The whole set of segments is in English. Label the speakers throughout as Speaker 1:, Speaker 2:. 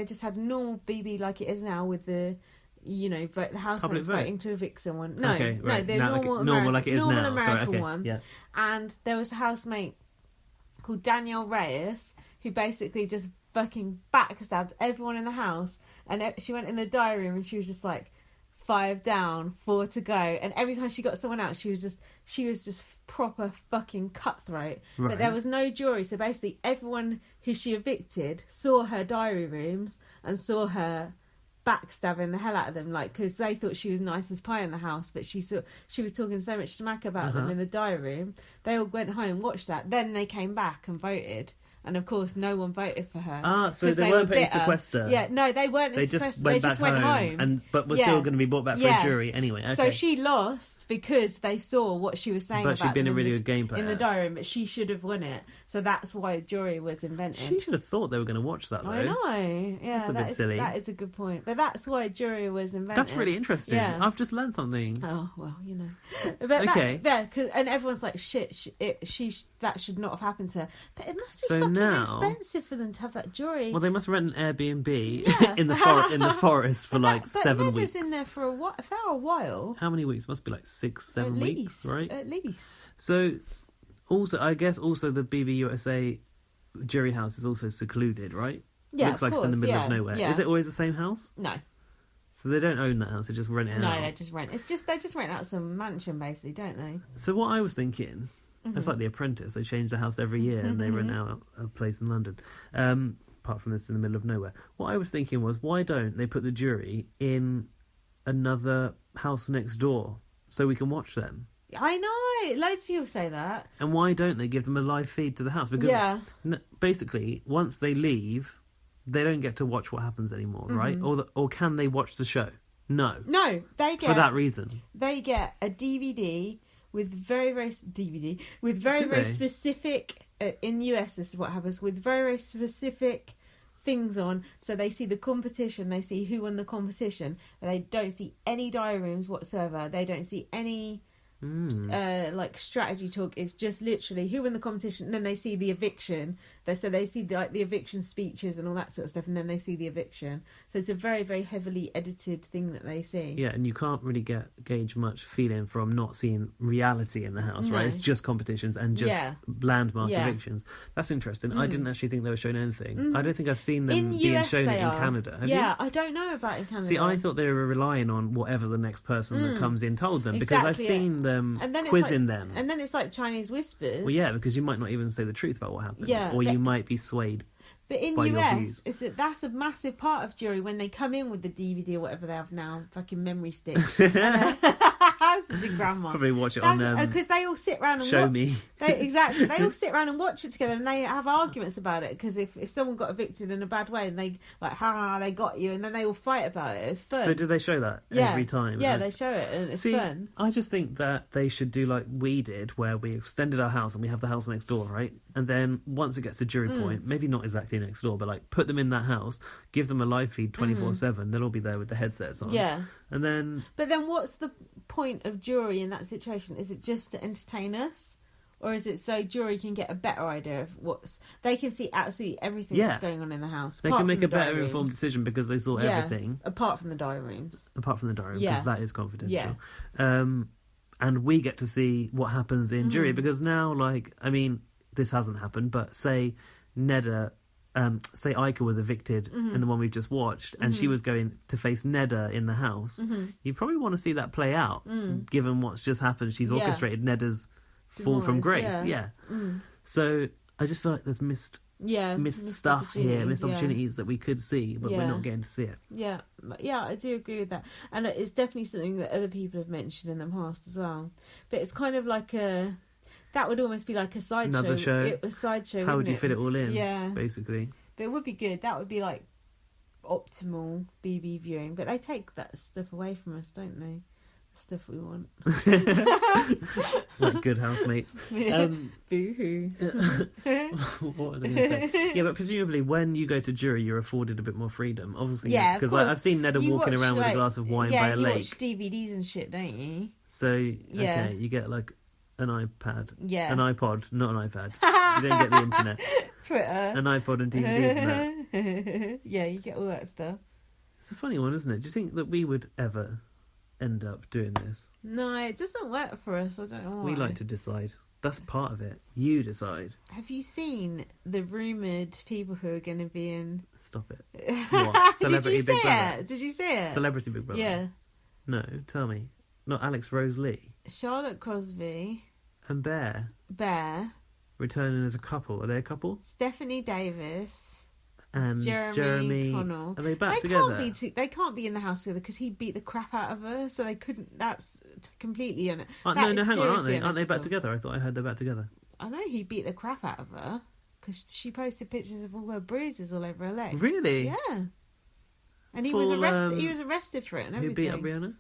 Speaker 1: just had normal BB like it is now with the, the housemates voting to evict someone. No,
Speaker 2: okay, right.
Speaker 1: no, they're
Speaker 2: now,
Speaker 1: normal
Speaker 2: like it is
Speaker 1: normal
Speaker 2: now.
Speaker 1: American
Speaker 2: Sorry, okay.
Speaker 1: one.
Speaker 2: Yeah.
Speaker 1: And there was a housemate called Danielle Reyes who basically just fucking backstabbed everyone in the house. And she went in the diary room and she was just like, 5 down, 4 to go. And every time she got someone out, she was just proper fucking cutthroat.
Speaker 2: Right.
Speaker 1: But there was no jury, so basically everyone who she evicted saw her diary rooms and saw her backstabbing the hell out of them, like, because they thought she was nice as pie in the house, but she was talking so much smack about them in the diary room. They all went home, watched that, then they came back and voted. And of course, no one voted for her.
Speaker 2: So they weren't putting sequester.
Speaker 1: Yeah, no, they weren't.
Speaker 2: They just went home. But were still going to be brought back for a jury anyway. Okay.
Speaker 1: So she lost because they saw what she was saying about
Speaker 2: she'd been a really good game player
Speaker 1: in the diary room, but she should have won it. So that's why a jury was invented.
Speaker 2: She should have thought they were going to watch that, though.
Speaker 1: I know. Yeah,
Speaker 2: that's a bit silly.
Speaker 1: That is a good point. But that's why a jury was invented.
Speaker 2: That's really interesting. Yeah. I've just learned something.
Speaker 1: Oh, well, But
Speaker 2: okay.
Speaker 1: And everyone's like, shit, that should not have happened to her. But it must be fucking expensive for them to have that jury.
Speaker 2: Well, they must rent an Airbnb in the forest for like 7 weeks.
Speaker 1: But in there for a while.
Speaker 2: How many weeks? Must be like 6-7 weeks, right?
Speaker 1: At least.
Speaker 2: So, also, I guess the BBUSA jury house is also secluded, right?
Speaker 1: Yeah,
Speaker 2: looks like it's in the middle of nowhere.
Speaker 1: Yeah.
Speaker 2: Is it always the same house?
Speaker 1: No.
Speaker 2: So they don't own that house; they just rent it out.
Speaker 1: No, they just rent. They just rent out some mansion, basically, don't they?
Speaker 2: So what I was thinking. It's like The Apprentice. They change the house every year and they rent out a place in London. Apart from this in the middle of nowhere. What I was thinking was, why don't they put the jury in another house next door so we can watch them?
Speaker 1: I know. Loads of people say that.
Speaker 2: And why don't they give them a live feed to the house? Because basically, once they leave, they don't get to watch what happens anymore, right? Or can they watch the show? No.
Speaker 1: No, they get...
Speaker 2: For that reason.
Speaker 1: They get a DVD... with very, very specific, in US this is what happens, with very, very specific things on. So they see the competition, they see who won the competition, and they don't see any diary rooms whatsoever. They don't see any strategy talk. It's just literally who won the competition, and then they see the eviction. So they see the eviction speeches and all that sort of stuff, and then they see the eviction. So it's a very, very heavily edited thing that they see.
Speaker 2: Yeah, and you can't really gauge much feeling from not seeing reality in the house, right? It's just competitions and just landmark evictions. That's interesting. I didn't actually think they were showing anything. I don't think I've seen them being shown it in Canada. Have you?
Speaker 1: I don't know about in Canada.
Speaker 2: See, I thought they were relying on whatever the next person that comes in told them, because I've seen them quizzing them.
Speaker 1: And then it's like Chinese whispers.
Speaker 2: Well, yeah, because you might not even say the truth about what happened.
Speaker 1: Yeah,
Speaker 2: or you might be swayed.
Speaker 1: But in US, that's a massive part of jury when they come in with the DVD or whatever they have now, fucking memory stick. I'm such a grandma.
Speaker 2: Probably watch it on
Speaker 1: because they all sit around and
Speaker 2: Show Me.
Speaker 1: They all sit around and watch it together, and they have arguments about it. Because if someone got evicted in a bad way, and they they got you, and then they all fight about it. It's fun.
Speaker 2: So do they show that every time?
Speaker 1: Yeah, they show it, and it's fun.
Speaker 2: I just think that they should do like we did, where we extended our house and we have the house next door, right? And then once it gets to jury point, maybe not exactly next door, but like put them in that house, give them a live feed 24/7. They'll all be there with the headsets on.
Speaker 1: Yeah.
Speaker 2: And then...
Speaker 1: But then what's the point of jury in that situation? Is it just to entertain us? Or is it so jury can get a better idea of they can see absolutely everything that's going on in the house?
Speaker 2: They can make a better informed decision because they saw everything.
Speaker 1: Apart from the diary rooms.
Speaker 2: Apart from the diary room, because that is confidential. Yeah. And we get to see what happens in jury, because now, this hasn't happened, but say Neda... say Ica was evicted in the one we've just watched, and she was going to face Neda in the house, you probably want to see that play out, given what's just happened. She's orchestrated Neda's fall from grace. Yeah. So I just feel like there's missed stuff here, missed opportunities that we could see, but we're not getting to see it. Yeah,
Speaker 1: I do agree with that. And it's definitely something that other people have mentioned in the past as well. But it's kind of like that would almost be like a sideshow.
Speaker 2: Another show.
Speaker 1: A sideshow.
Speaker 2: How would you fit it all in?
Speaker 1: Yeah.
Speaker 2: Basically.
Speaker 1: But it would be good. That would be like optimal BB viewing. But they take that stuff away from us, don't they? The stuff we want.
Speaker 2: Like good housemates.
Speaker 1: Boo-hoo.
Speaker 2: What was I going to say? Yeah, but presumably when you go to jury, you're afforded a bit more freedom. Obviously, because I've seen Neda walking around with a glass of wine by a lake.
Speaker 1: You watch DVDs and shit, don't you?
Speaker 2: So, okay, you get like an iPad.
Speaker 1: Yeah.
Speaker 2: An iPod, not an iPad. You don't get the internet.
Speaker 1: Twitter.
Speaker 2: An iPod and DVDs and that.
Speaker 1: Yeah, you get all that stuff.
Speaker 2: It's a funny one, isn't it? Do you think that we would ever end up doing this?
Speaker 1: No, it doesn't work for us. I don't know why.
Speaker 2: We like to decide. That's part of it. You decide.
Speaker 1: Have you seen the rumoured people who are going to be in...
Speaker 2: Stop it. What? Celebrity Big Brother?
Speaker 1: Did you see it?
Speaker 2: Celebrity Big Brother?
Speaker 1: Yeah.
Speaker 2: No, tell me. Not Alex Rose Lee.
Speaker 1: Charlotte Crosby.
Speaker 2: And Bear. Returning as a couple. Are they a couple?
Speaker 1: Stephanie Davis.
Speaker 2: And Jeremy
Speaker 1: Connell.
Speaker 2: Are they back together?
Speaker 1: They can't be in the house together because he beat the crap out of her, so they couldn't. That's completely
Speaker 2: no, hang on, aren't they? Aren't they back together? I thought I heard they're back together.
Speaker 1: I know he beat the crap out of her because she posted pictures of all her bruises all over her legs.
Speaker 2: Really?
Speaker 1: Yeah. And he was arrested. He was arrested for it and everything.
Speaker 2: Who beat up Rihanna?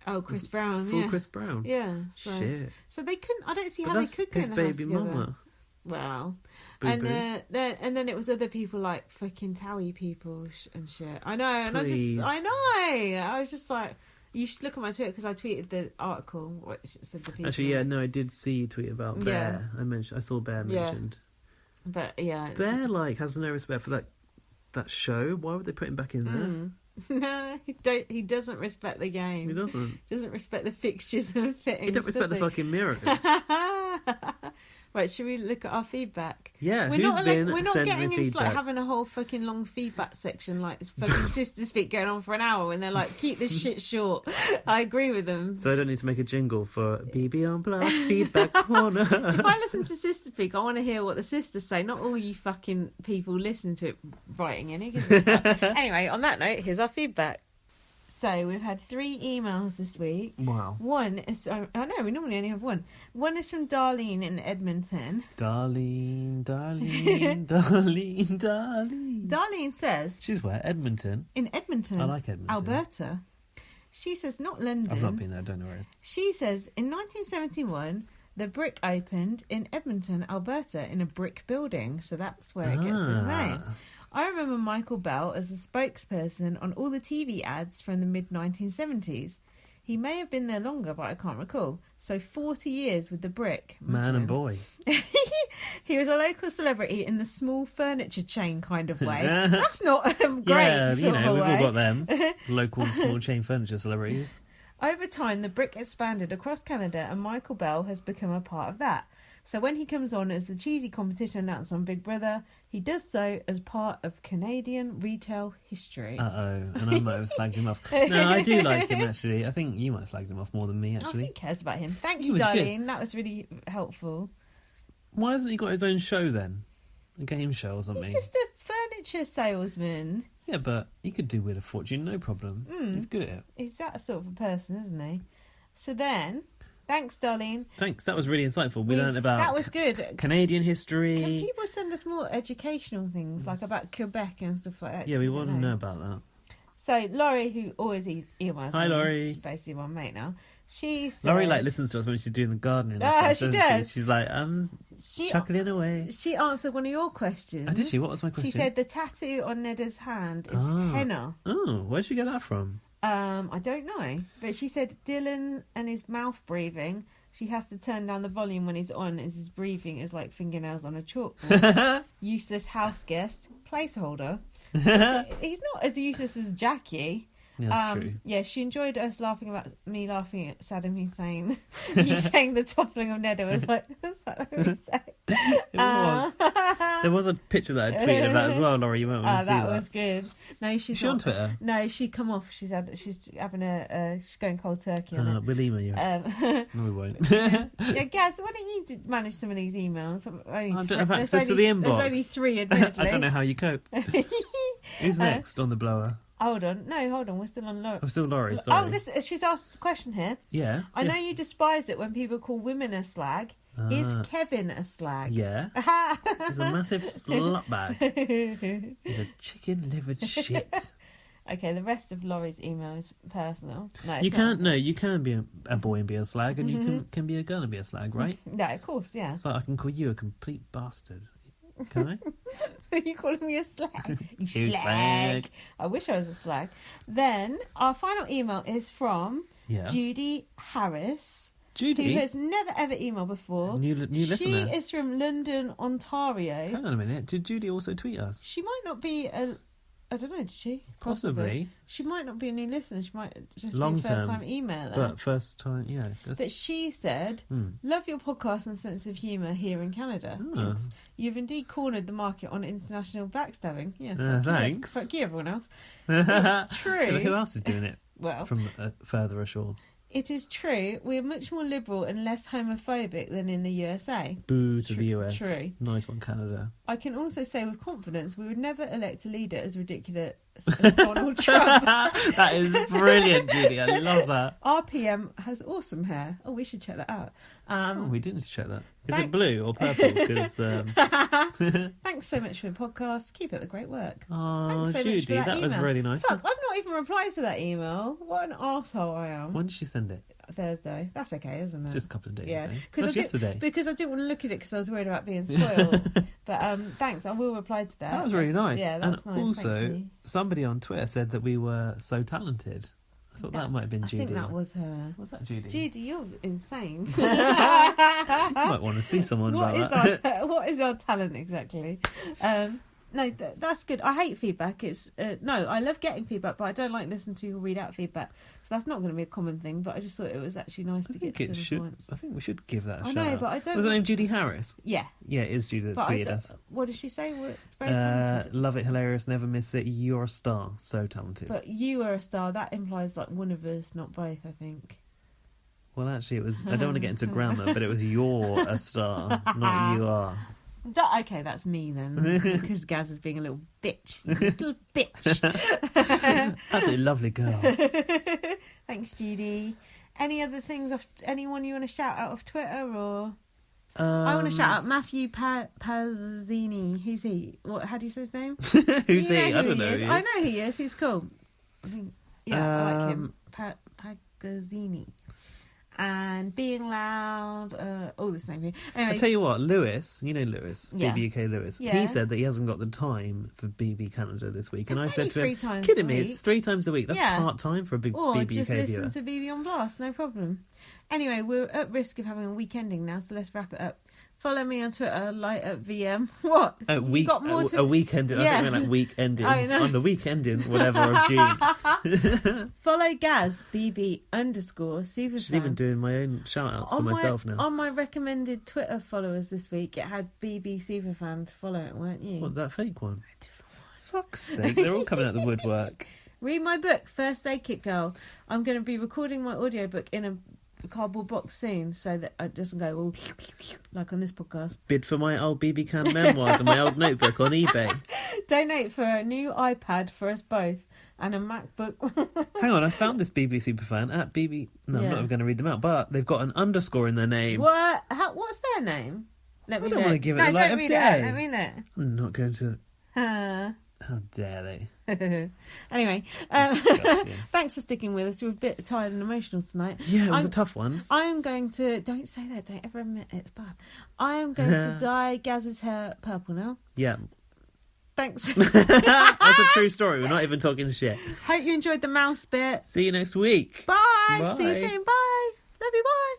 Speaker 1: Oh, Chris Brown.
Speaker 2: Full Chris Brown.
Speaker 1: Yeah.
Speaker 2: Shit.
Speaker 1: So they couldn't. I don't see how they could go in the house
Speaker 2: his baby
Speaker 1: together.
Speaker 2: mama.
Speaker 1: Well,
Speaker 2: Boo-boo.
Speaker 1: and then it was other people like fucking Towie people and shit. I know, and
Speaker 2: Please.
Speaker 1: I was just like, you should look at my Twitter because I tweeted the article which said the people.
Speaker 2: Actually, yeah, no, I did see you tweet about Bear. I saw Bear mentioned.
Speaker 1: But yeah,
Speaker 2: Bear has no respect for that show. Why would they put him back in there?
Speaker 1: No, he doesn't respect the game.
Speaker 2: He doesn't.
Speaker 1: Doesn't respect the fixtures and fittings.
Speaker 2: He don't respect the fucking mirrors.
Speaker 1: Right, should we look at our feedback?
Speaker 2: Yeah,
Speaker 1: we're not getting into
Speaker 2: feedback?
Speaker 1: like having a whole fucking long feedback section like it's fucking Sister Speak going on for an hour when they're like, keep this shit short. I agree with them.
Speaker 2: So I don't need to make a jingle for BB on Blast Feedback Corner.
Speaker 1: If I listen to Sister Speak, I want to hear what the sisters say, not all you fucking people listening to it writing in it. Anyway, on that note, here's our feedback. So we've had 3 emails this week.
Speaker 2: Wow.
Speaker 1: One is... I know, we normally only have one. One is from Darlene in Edmonton.
Speaker 2: Darlene.
Speaker 1: Darlene says...
Speaker 2: She's where? Edmonton?
Speaker 1: In Edmonton.
Speaker 2: I like Edmonton.
Speaker 1: Alberta. She says, not London.
Speaker 2: I've not been there, I don't know where it is.
Speaker 1: She says, in 1971, the Brick opened in Edmonton, Alberta, in a brick building. So that's where it gets its name. I remember Michael Bell as a spokesperson on all the TV ads from the mid-1970s. He may have been there longer, but I can't recall. So 40 years with the Brick.
Speaker 2: Man and boy.
Speaker 1: He was a local celebrity in the small furniture chain kind of way. That's not great.
Speaker 2: Yeah, we've all got them. Local small chain furniture celebrities.
Speaker 1: Over time, the Brick expanded across Canada and Michael Bell has become a part of that. So when he comes on as the cheesy competition announcer on Big Brother, he does so as part of Canadian retail history.
Speaker 2: And I might have slagged him off. No, I do like him, actually. I think you might have slagged him off more than me, actually.
Speaker 1: Who cares about him? Thank you, Darlene. Good. That was really helpful.
Speaker 2: Why hasn't he got his own show, then? A game show or something?
Speaker 1: He's just a furniture salesman.
Speaker 2: Yeah, but he could do Wheel of Fortune, no problem. He's good at it.
Speaker 1: He's that sort of a person, isn't he? So then... Thanks, Darlene.
Speaker 2: Thanks, that was really insightful. We learned about
Speaker 1: that was good.
Speaker 2: Canadian history.
Speaker 1: Can people send us more educational things, like about Quebec and stuff like that?
Speaker 2: Yeah, we want to know about that.
Speaker 1: So, Laurie, who always emails
Speaker 2: Hi, Laurie.
Speaker 1: She's basically my mate now. She said,
Speaker 2: Laurie listens to us when she's doing the gardening.
Speaker 1: She does.
Speaker 2: She's like, chuckling away.
Speaker 1: She answered one of your questions.
Speaker 2: Oh, did she? What was my question?
Speaker 1: She said the tattoo on Neda's hand is henna.
Speaker 2: Oh, where'd she get that from?
Speaker 1: I don't know, but she said Dylan and his mouth breathing. She has to turn down the volume when he's on, as his breathing is like fingernails on a chalkboard. Useless house guest, placeholder. He's not as useless as Jackie.
Speaker 2: Yeah, that's true.
Speaker 1: Yeah, she enjoyed us laughing at Saddam Hussein. You saying the toppling of Neda was like, is that what you said?
Speaker 2: It was. There was a picture that I tweeted about as well, Laurie. You might want to see that.
Speaker 1: That was good. No, she's
Speaker 2: on Twitter.
Speaker 1: No, she come off. She's having she's going cold turkey on it.
Speaker 2: We'll email you. No, we won't.
Speaker 1: Yeah, Gaz, why don't you manage some of these emails?
Speaker 2: I don't have access to the inbox.
Speaker 1: There's only 3, admittedly.
Speaker 2: I don't know how you cope. Who's next on the blower?
Speaker 1: Hold on. We're still on Laurie.
Speaker 2: I'm still Laurie, sorry.
Speaker 1: She's asked a question here.
Speaker 2: Yeah.
Speaker 1: I know you despise it when people call women a slag. Is Kevin a slag?
Speaker 2: Yeah. He's a massive slut bag. He's a chicken-livered shit.
Speaker 1: Okay, the rest of Laurie's email is personal. No,
Speaker 2: you can't. No, you can be a boy and be a slag, and you can be a girl and be a slag, right?
Speaker 1: No, of course, yeah.
Speaker 2: So I can call you a complete bastard. Can I?
Speaker 1: Are you calling me a slag? You slag. I wish I was a slag. Then our final email is from Judy Harris.
Speaker 2: Judy,
Speaker 1: who has never ever emailed before.
Speaker 2: New listener.
Speaker 1: She is from London, Ontario.
Speaker 2: Hang on a minute. Did Judy also tweet us?
Speaker 1: She might not be I don't know, did she?
Speaker 2: Possibly.
Speaker 1: She might not be a new listener. She might just
Speaker 2: Long
Speaker 1: be a first-time
Speaker 2: term,
Speaker 1: emailer.
Speaker 2: But first time, yeah.
Speaker 1: But she said, love your podcast and sense of humour here in Canada. Thanks. You've indeed cornered the market on international backstabbing. Yeah,
Speaker 2: thanks.
Speaker 1: Fuck you, everyone else. It's true.
Speaker 2: But who else is doing it
Speaker 1: Well,
Speaker 2: from further ashore?
Speaker 1: it is true. We're much more liberal and less homophobic than in the USA.
Speaker 2: Boo to the US.
Speaker 1: True.
Speaker 2: Nice one, Canada.
Speaker 1: I can also say with confidence we would never elect a leader as ridiculous as Donald Trump.
Speaker 2: That is brilliant, Judy. I love that.
Speaker 1: Our PM has awesome hair. Oh, we should check that out.
Speaker 2: We didn't check that. Is it blue or purple? Because
Speaker 1: thanks so much for the podcast. Keep up the great work.
Speaker 2: Oh,
Speaker 1: so
Speaker 2: Judy, that was really nice.
Speaker 1: Fuck, I've not even replied to that email. What an arsehole I am.
Speaker 2: When did she send it?
Speaker 1: Thursday. That's okay, isn't it?
Speaker 2: It's just a couple of days ago.
Speaker 1: That's
Speaker 2: yesterday.
Speaker 1: Because I didn't want to look at it because I was worried about being spoiled. But thanks, I will reply to that.
Speaker 2: That was really nice.
Speaker 1: Yeah, that's nice.
Speaker 2: Also, somebody on Twitter said that we were so talented. I thought that might have been Judy.
Speaker 1: I think that was her.
Speaker 2: Was that Judy?
Speaker 1: Judy, you're insane.
Speaker 2: You might want to see someone about that.
Speaker 1: What is our talent exactly? No, that's good. I hate feedback. It's I love getting feedback, but I don't like listening to people read out feedback. So that's not going to be a common thing. But I just thought it was actually nice to get some points.
Speaker 2: I think we should give that a shout.
Speaker 1: I know, but I don't.
Speaker 2: Was her name Judy Harris?
Speaker 1: Yeah.
Speaker 2: Yeah, it is Judy that tweeted us.
Speaker 1: What did she say? We're very talented.
Speaker 2: Love it, hilarious, never miss it. You're a star. So talented.
Speaker 1: But you are a star. That implies like one of us, not both, I think.
Speaker 2: Well, actually, it was. I don't want to get into grammar, but it was you're a star, not you are.
Speaker 1: Okay, that's me then, because Gaz is being a little bitch. Little bitch.
Speaker 2: Absolutely lovely girl.
Speaker 1: Thanks, Judy. Any other things off? Anyone you want to shout out off Twitter or? I want to shout out Matthew Pazzini. Who's he? How do you say his name?
Speaker 2: Who's he? I don't know. Who he is.
Speaker 1: I know who he is. He's cool. I like him. Pazzini. And Being Loud, all the same thing. Anyway,
Speaker 2: I tell you what, Lewis, you know Lewis,
Speaker 1: yeah.
Speaker 2: BB UK Lewis,
Speaker 1: yeah.
Speaker 2: He said that he hasn't got the time for BB Canada this week. And I said to him,
Speaker 1: kidding
Speaker 2: me, it's 3 times a week. That's part-time for a BB
Speaker 1: or
Speaker 2: UK
Speaker 1: just
Speaker 2: viewer.
Speaker 1: listen to BB on Blast, no problem. Anyway, we're at risk of having a week ending now, so let's wrap it up. Follow me on Twitter, VM. What?
Speaker 2: A weekend.
Speaker 1: Yeah.
Speaker 2: I think we're like week ending. On the week ending, whatever, of June.
Speaker 1: Follow Gaz, BB_superfan.
Speaker 2: She's even doing my own shout-outs for myself now.
Speaker 1: On my recommended Twitter followers this week, it had BB Superfan to follow it, weren't you?
Speaker 2: What, that fake one? Fuck's sake, they're all coming out the woodwork.
Speaker 1: Read my book, First Aid Kit Girl. I'm going to be recording my audiobook in a cardboard box soon so that it doesn't go all like on this podcast.
Speaker 2: Bid for my old BB Can memoirs and my old notebook on eBay.
Speaker 1: Donate for a new iPad for us both and a MacBook.
Speaker 2: Hang on, I found this BB Superfan at BB. No, I'm not even going to read them out, but they've got an underscore in their name.
Speaker 1: What? What's their name?
Speaker 2: I don't want to give it the light of day.
Speaker 1: Let me know.
Speaker 2: I'm not going to. How dare they?
Speaker 1: Anyway, thanks for sticking with us. We're a bit tired and emotional tonight.
Speaker 2: Yeah, it was a tough one.
Speaker 1: I am going to... Don't say that. Don't ever admit it's bad. I am going to dye Gaz's hair purple now.
Speaker 2: Yeah.
Speaker 1: Thanks.
Speaker 2: That's a true story. We're not even talking shit.
Speaker 1: Hope you enjoyed the mouse bit.
Speaker 2: See you next week.
Speaker 1: Bye.
Speaker 2: Bye.
Speaker 1: See you soon. Bye. Love you. Bye.